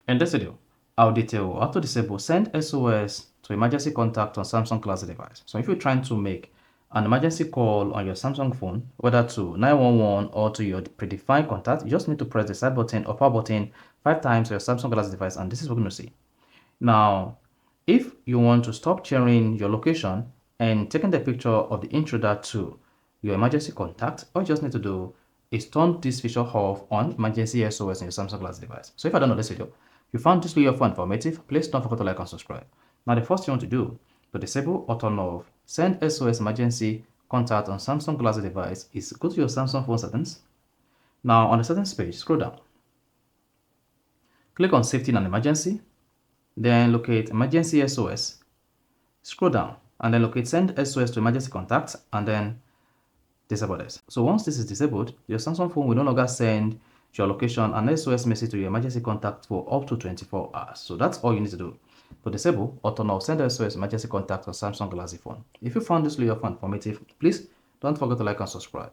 In this video, I'll detail how to disable Send SOS to emergency contact on Samsung Galaxy device. So if you're trying to make an emergency call on your Samsung phone, whether to 911 or to your predefined contact, you just need to press the side button or power button 5 times on your Samsung Galaxy device, and this is what we're going to see. Now, if you want to stop sharing your location and taking the picture of the intruder to your emergency contact, all you just need to do is turn this feature off on emergency SOS in your Samsung Galaxy device. So if I don't know this video, if you found this video informative, please don't forget to like and subscribe. Now, the first thing you want to do to disable or turn off Send SOS emergency contact on Samsung Galaxy device is go to your Samsung phone settings. Now, on the settings page, scroll down. Click on Safety and Emergency. Then locate Emergency SOS. Scroll down and then locate Send SOS to emergency contacts and then disable this. So once this is disabled, your Samsung phone will no longer send your location and SOS message to your emergency contact for up to 24 hours. So that's all you need to do to disable or turn off Send SOS emergency contact on Samsung Galaxy phone. If you found this video informative, please don't forget to like and subscribe.